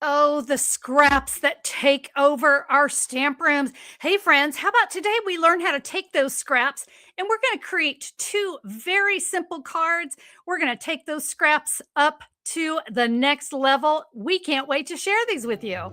Oh, the scraps that take over our stamp rooms. Hey, friends, how about today we learn how to take those scraps and we're going to create two very simple cards. We're going to take those scraps up to the next level. We can't wait to share these with you.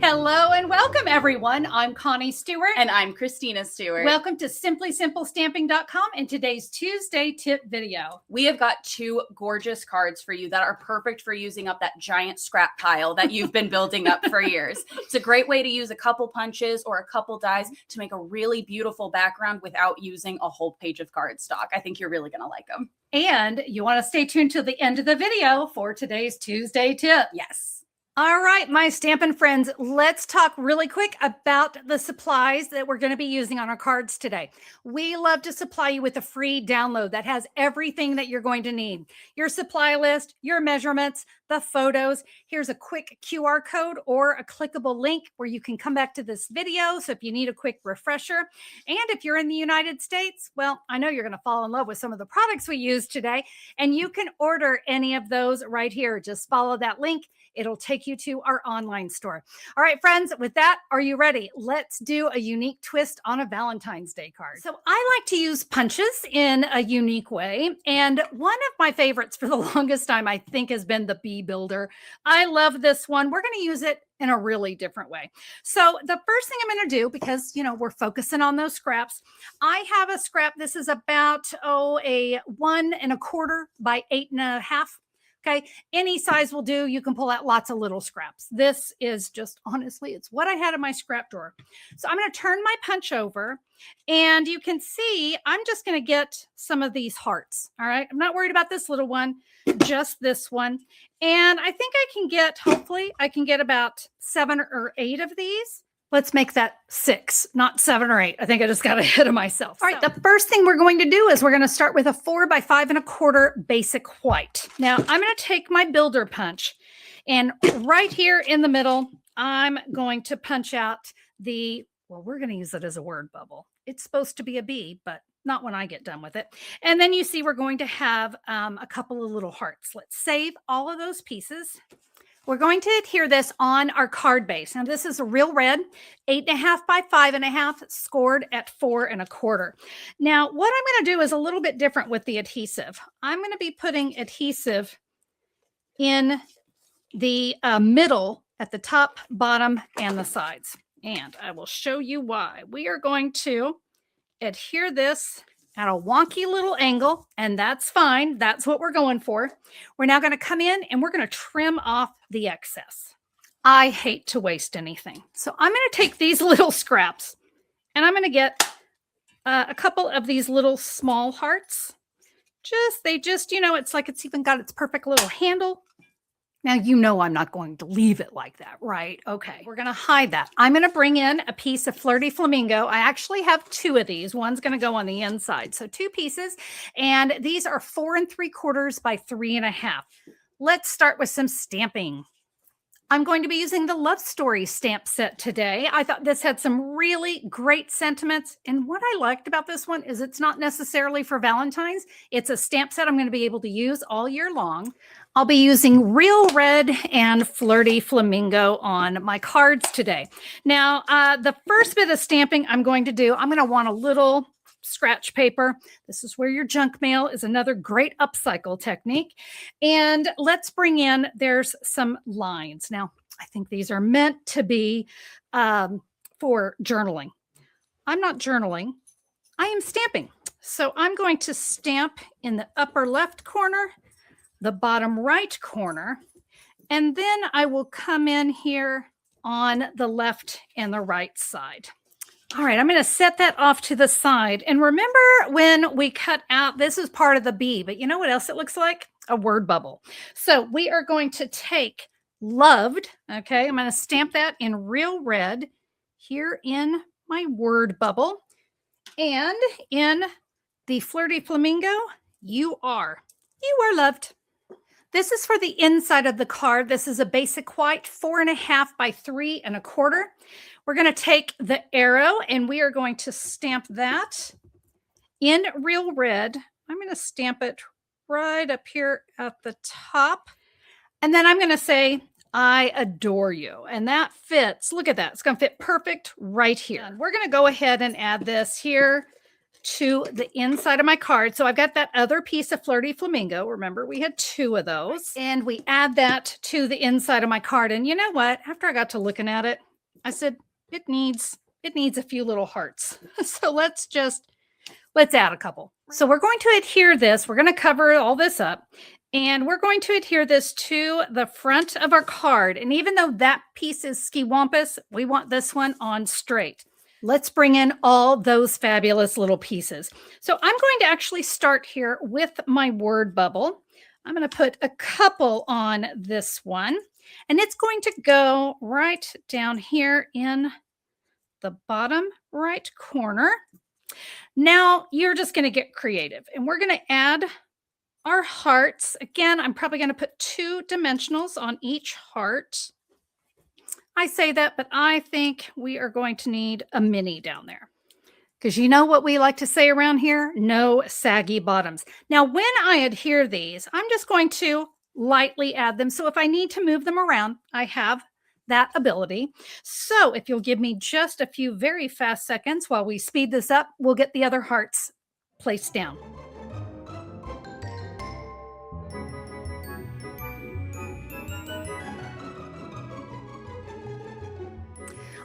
Hello and welcome, everyone. I'm Connie Stewart. And I'm Christina Stewart. Welcome to simplysimplestamping.com and today's Tuesday tip video. We have got two gorgeous cards for you that are perfect for using up that giant scrap pile that you've been building up for years. It's a great way to use a couple punches or a couple dies to make a really beautiful background without using a whole page of cardstock. I think you're really going to like them. And you want to stay tuned to the end of the video for today's Tuesday tip. Yes. All right, my Stampin' friends, let's talk really quick about the supplies that we're going to be using on our cards today. We love to supply you with a free download that has everything that you're going to need. Your supply list, your measurements, the photos. Here's a quick QR code or a clickable link where you can come back to this video. So if you need a quick refresher, and if you're in the United States, well, I know you're going to fall in love with some of the products we use today, and you can order any of those right here. Just follow that link. It'll take you to our online store. All right, friends, with that, are you ready? Let's do a unique twist on a Valentine's Day card. So I like to use punches in a unique way. And one of my favorites for the longest time, I think, has been the bee builder. I love this one. We're going to use it in a really different way. So the first thing I'm going to do, because, we're focusing on those scraps, I have a scrap. This is about, a 1 1/4 by 8 1/2. Okay, any size will do. You can pull out lots of little scraps. This is just, honestly, it's what I had in my scrap drawer. So I'm going to turn my punch over, and you can see I'm just going to get some of these hearts. All right, I'm not worried about this little one, just this one. And I think I can get, hopefully, I can get about 7 or 8 of these. Let's make that 6, not 7 or 8. I think I just got ahead of myself. All right, the first thing we're going to do is we're going to start with a 4 by 5 1/4 basic white. Now, I'm going to take my builder punch, and right here in the middle, I'm going to punch out we're going to use it as a word bubble. It's supposed to be a bee, but not when I get done with it. And then you see we're going to have a couple of little hearts. Let's save all of those pieces. We're going to adhere this on our card base. Now, this is a real red, 8 1/2 by 5 1/2, scored at 4 1/4. Now, what I'm going to do is a little bit different with the adhesive. I'm going to be putting adhesive in the middle at the top, bottom, and the sides. And I will show you why. We are going to adhere this at a wonky little angle, and that's fine. That's what we're going for. We're now going to come in and we're going to trim off the excess. I hate to waste anything. So I'm going to take these little scraps and I'm going to get a couple of these little small hearts. It's like it's even got its perfect little handle. Now, I'm not going to leave it like that, right? Okay, we're going to hide that. I'm going to bring in a piece of Flirty Flamingo. I actually have 2 of these. One's going to go on the inside. So 2 pieces. And these are 4 3/4 by 3 1/2. Let's start with some stamping. I'm going to be using the Love Story stamp set today. I thought this had some really great sentiments. And what I liked about this one is it's not necessarily for Valentine's. It's a stamp set I'm going to be able to use all year long. I'll be using Real Red and Flirty Flamingo on my cards today. Now, the first bit of stamping I'm going to want a little scratch paper. This is where your junk mail is another great upcycle technique. And let's bring in, there's some lines. Now, I think these are meant to be for journaling. I'm not journaling. I am stamping. So I'm going to stamp in the upper left corner, the bottom right corner, and then I will come in here on the left and the right side. All right, I'm going to set that off to the side. And remember when we cut out, this is part of the bee, but you know what else it looks like? A word bubble. So we are going to take loved, okay? I'm going to stamp that in real red here in my word bubble. And in the Flirty Flamingo, you are loved. This is for the inside of the card. This is a basic white, 4 1/2 by 3 1/4. We're going to take the arrow and we are going to stamp that in real red. I'm going to stamp it right up here at the top. And then I'm going to say, I adore you. And that fits. Look at that. It's going to fit perfect right here. And we're going to go ahead and add this here to the inside of my card. So I've got that other piece of Flirty Flamingo. Remember, we had 2 of those. And we add that to the inside of my card. And you know what? After I got to looking at it, I said, it needs a few little hearts. So let's add a couple. So we're going to adhere this. We're going to cover all this up. And we're going to adhere this to the front of our card. And even though that piece is skiwampus, we want this one on straight. Let's bring in all those fabulous little pieces. So I'm going to actually start here with my word bubble. I'm going to put a couple on this one. And it's going to go right down here in the bottom right corner. Now you're just going to get creative. And we're going to add our hearts. Again, I'm probably going to put 2 dimensionals on each heart. I say that, but I think we are going to need a mini down there. Because you know what we like to say around here? No saggy bottoms. Now, when I adhere these, I'm just going to lightly add them. So if I need to move them around, I have that ability. So if you'll give me just a few very fast seconds while we speed this up, we'll get the other hearts placed down.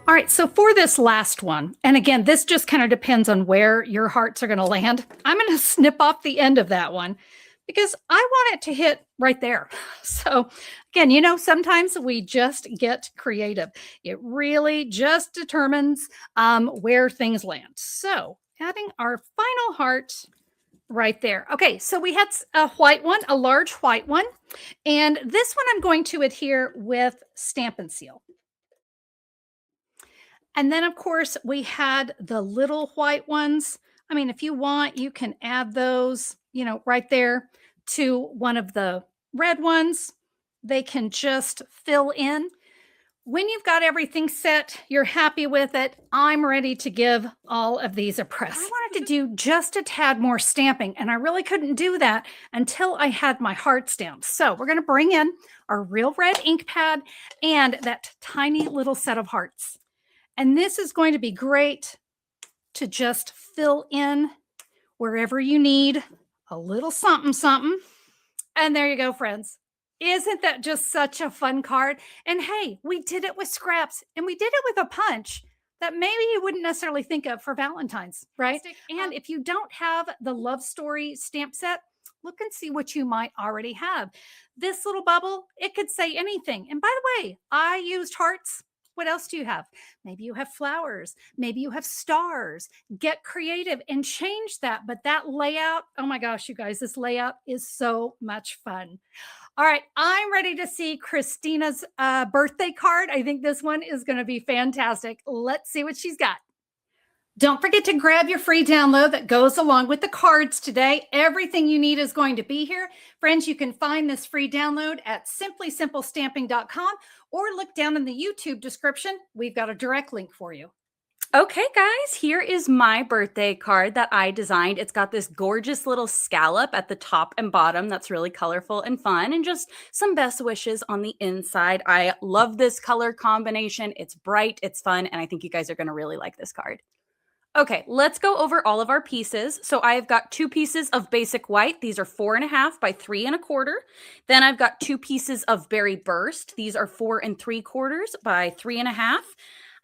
All right, so for this last one, and again, this just kind of depends on where your hearts are going to land. I'm going to snip off the end of that one because I want it to hit right there. So again, you know, sometimes we just get creative. It really just determines where things land. So adding our final heart right there. Okay, so we had a white one, a large white one, and this one I'm going to adhere with Stampin' Seal. And then, of course, we had the little white ones. I mean, if you want, you can add those, you know, right there to one of the red ones. They can just fill in. When you've got everything set, you're happy with it, I'm ready to give all of these a press. I wanted to do just a tad more stamping, and I really couldn't do that until I had my hearts down. So we're going to bring in our real red ink pad and that tiny little set of hearts. And this is going to be great to just fill in wherever you need a little something, something. And there you go, friends. Isn't that just such a fun card? And hey, we did it with scraps and we did it with a punch that maybe you wouldn't necessarily think of for Valentine's, right? And if you don't have the love story stamp set, look and see what you might already have. This little bubble, it could say anything. And by the way, I used hearts. What else do you have? Maybe you have flowers. Maybe you have stars. Get creative and change that. But that layout, oh my gosh, you guys, this layout is so much fun. All right, I'm ready to see Christina's birthday card. I think this one is going to be fantastic. Let's see what she's got. Don't forget to grab your free download that goes along with the cards today. Everything you need is going to be here. Friends, you can find this free download at simplysimplestamping.com or look down in the YouTube description. We've got a direct link for you. Okay, guys, here is my birthday card that I designed. It's got this gorgeous little scallop at the top and bottom that's really colorful and fun, and just some best wishes on the inside. I love this color combination. It's bright, it's fun, and I think you guys are going to really like this card. Okay, let's go over all of our pieces. So I have got 2 pieces of basic white. These are 4.5 by 3.25. Then I've got 2 pieces of berry burst. These are 4.75 by 3.5.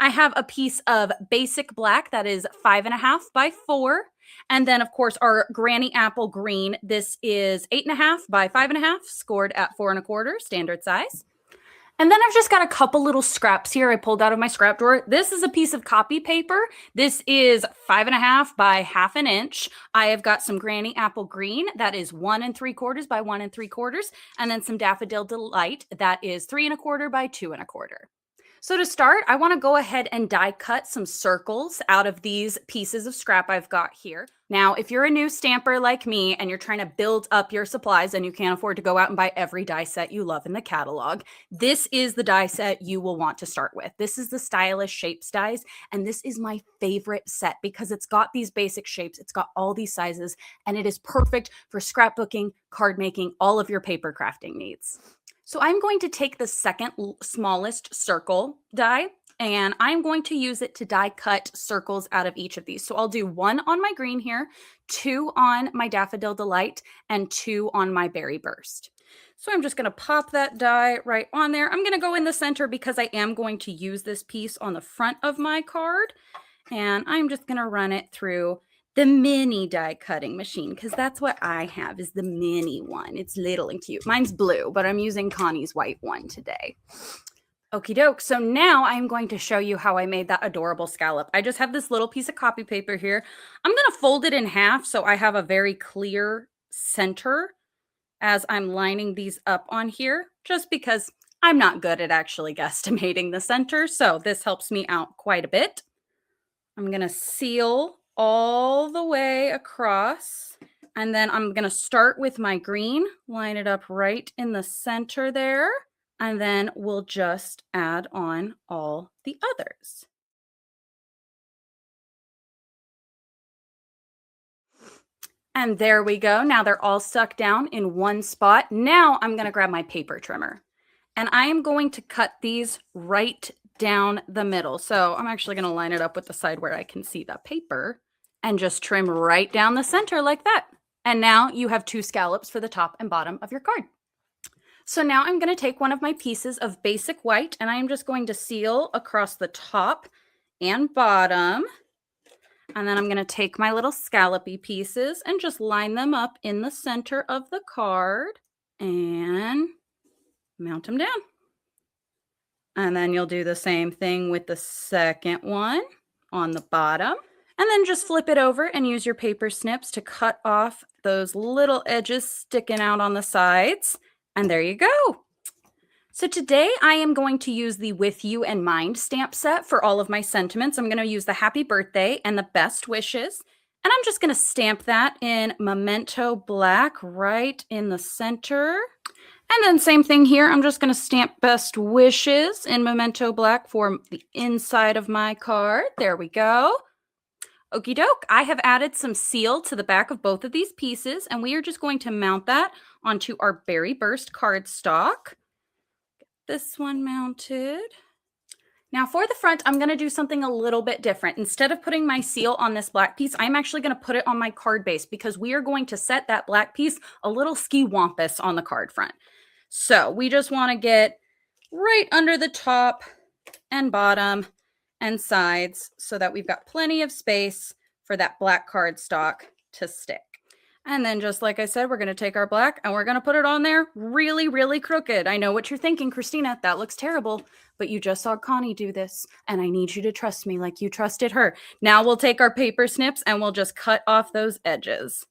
I have a piece of basic black that is 5.5 by 4. And then, of course, our Granny Apple Green. This is 8.5 by 5.5, scored at 4.25, standard size. And then I've just got a couple little scraps here I pulled out of my scrap drawer. This is a piece of copy paper. This is 5.5 by 1/2 inch. I have got some Granny Apple Green. That is 1.75 by 1.75. And then some Daffodil Delight. That is 3.25 by 2.25. So to start, I want to go ahead and die cut some circles out of these pieces of scrap I've got here. Now, if you're a new stamper like me and you're trying to build up your supplies and you can't afford to go out and buy every die set you love in the catalog, this is the die set you will want to start with. This is the Stylish Shapes dies, and this is my favorite set because it's got these basic shapes, it's got all these sizes, and it is perfect for scrapbooking, card making, all of your paper crafting needs. So I'm going to take the second smallest circle die and I'm going to use it to die cut circles out of each of these. So I'll do one on my green here, two on my Daffodil Delight, and two on my Berry Burst. So I'm just going to pop that die right on there. I'm going to go in the center because I am going to use this piece on the front of my card. And I'm just going to run it through the mini die cutting machine because that's what I have is the mini one. It's little and cute. Mine's blue, but I'm using Connie's white one today. Okie doke. So now I'm going to show you how I made that adorable scallop. I just have this little piece of copy paper here. I'm going to fold it in half so I have a very clear center as I'm lining these up on here, just because I'm not good at actually guesstimating the center. So this helps me out quite a bit. I'm going to seal all the way across, and then I'm going to start with my green, line it up right in the center there, and then we'll just add on all the others. And there we go. Now they're all stuck down in one spot. Now I'm going to grab my paper trimmer, and I am going to cut these right down the middle. So I'm actually going to line it up with the side where I can see the paper and just trim right down the center like that. And now you have two scallops for the top and bottom of your card. So now I'm going to take one of my pieces of basic white and I'm just going to seal across the top and bottom. And then I'm going to take my little scallopy pieces and just line them up in the center of the card and mount them down. And then you'll do the same thing with the second one on the bottom. And then just flip it over and use your paper snips to cut off those little edges sticking out on the sides. And there you go. So today I am going to use the With You in Mind stamp set for all of my sentiments. I'm going to use the happy birthday and the best wishes. And I'm just going to stamp that in Memento Black right in the center. And then same thing here. I'm just going to stamp best wishes in Memento Black for the inside of my card. There we go. Okie doke. I have added some seal to the back of both of these pieces, and we are just going to mount that onto our Berry Burst cardstock. Get this one mounted. Now for the front, I'm going to do something a little bit different. Instead of putting my seal on this black piece, I'm actually going to put it on my card base because we are going to set that black piece a little ski-wampus on the card front. So we just want to get right under the top and bottom and sides so that we've got plenty of space for that black cardstock to stick. And then just like I said, we're going to take our black and we're going to put it on there really, really crooked. I know what you're thinking, Christina, that looks terrible, but you just saw Connie do this and I need you to trust me like you trusted her. Now we'll take our paper snips and we'll just cut off those edges.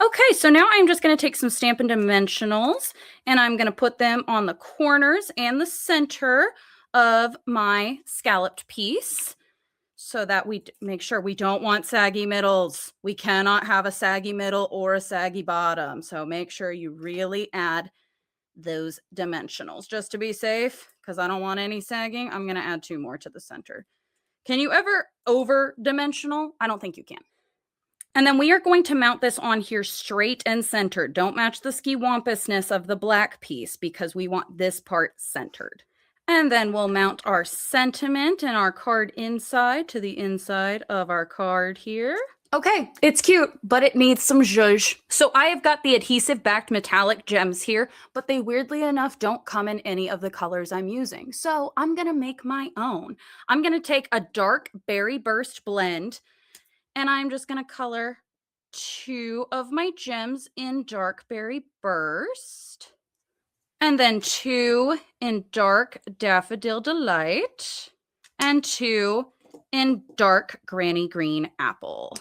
Okay, so now I'm just going to take some Stampin' Dimensionals and I'm going to put them on the corners and the center of my scalloped piece so that we make sure we don't want saggy middles. We cannot have a saggy middle or a saggy bottom. So make sure you really add those dimensionals just to be safe because I don't want any sagging. I'm going to add 2 more to the center. Can you ever over dimensional? I don't think you can. And then we are going to mount this on here straight and centered. Don't match the ski-wampusness of the black piece because we want this part centered. And then we'll mount our sentiment and our card inside to the inside of our card here. Okay, it's cute, but it needs some zhuzh. So I have got the adhesive backed metallic gems here, but they weirdly enough don't come in any of the colors I'm using. So I'm gonna make my own. I'm gonna take a dark Berry Burst blend and I'm just gonna color 2 of my gems in dark Berry Burst. And then 2 in dark Daffodil Delight, and 2 in dark Granny Green Apple.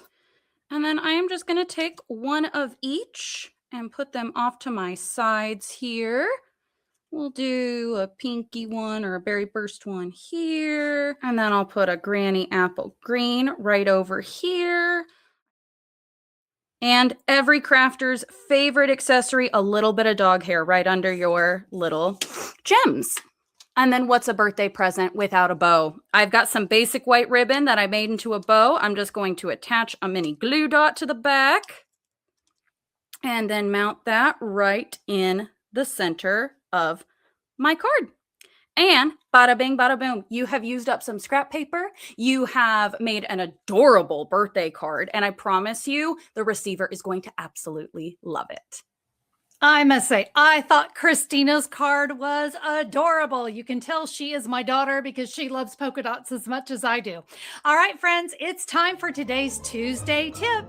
And then I am just going to take 1 of each and put them off to my sides here. We'll do a pinky one or a berry burst one here. And then I'll put a granny apple green right over here. And every crafter's favorite accessory, a little bit of dog hair right under your little gems. And then what's a birthday present without a bow? I've got some basic white ribbon that I made into a bow. I'm just going to attach a mini glue dot to the back and then mount that right in the center of my card. And bada bing, bada boom, you have used up some scrap paper. You have made an adorable birthday card. And I promise you, the receiver is going to absolutely love it. I must say, I thought Christina's card was adorable. You can tell she is my daughter because she loves polka dots as much as I do. All right, friends, it's time for today's Tuesday tip.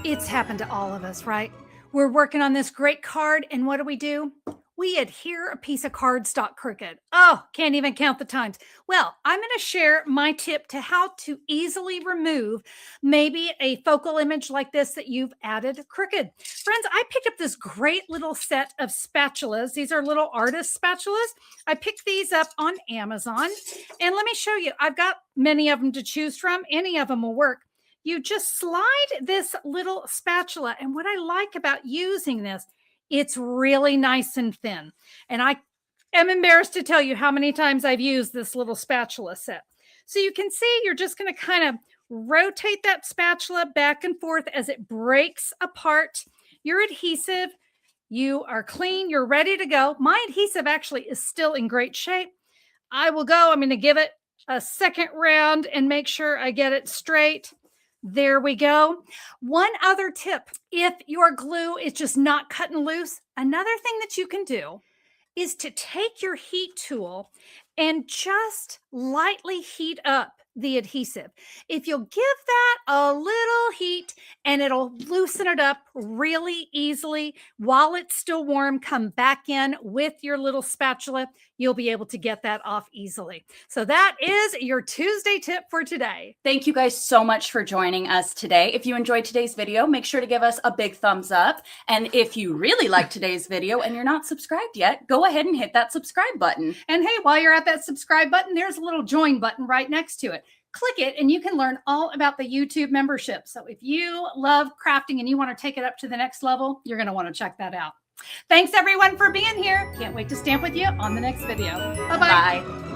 It's happened to all of us, right? We're working on this great card, and what do? We adhere a piece of cardstock crooked. Oh, can't even count the times. Well, I'm going to share my tip to how to easily remove maybe a focal image like this that you've added crooked. Friends, I picked up this great little set of spatulas. These are little artist spatulas. I picked these up on Amazon, and let me show you. I've got many of them to choose from. Any of them will work. You just slide this little spatula, and what I like about using this, it's really nice and thin. And I am embarrassed to tell you how many times I've used this little spatula set. So you can see you're just going to kind of rotate that spatula back and forth as it breaks apart your adhesive. You are clean. You're ready to go. My adhesive actually is still in great shape. I will go. I'm going to give it a second round and make sure I get it straight. There we go. One other tip, if your glue is just not cutting loose, another thing that you can do is to take your heat tool and just lightly heat up the adhesive. If you'll give that a little heat and it'll loosen it up really easily while it's still warm, come back in with your little spatula. You'll be able to get that off easily. So that is your Tuesday tip for today. Thank you guys so much for joining us today. If you enjoyed today's video, make sure to give us a big thumbs up. And if you really like today's video and you're not subscribed yet, go ahead and hit that subscribe button. And hey, while you're at that subscribe button, there's a little join button right next to it. Click it and you can learn all about the YouTube membership. So if you love crafting and you want to take it up to the next level, you're going to want to check that out. Thanks everyone for being here. Can't wait to stamp with you on the next video. Bye-bye. Bye.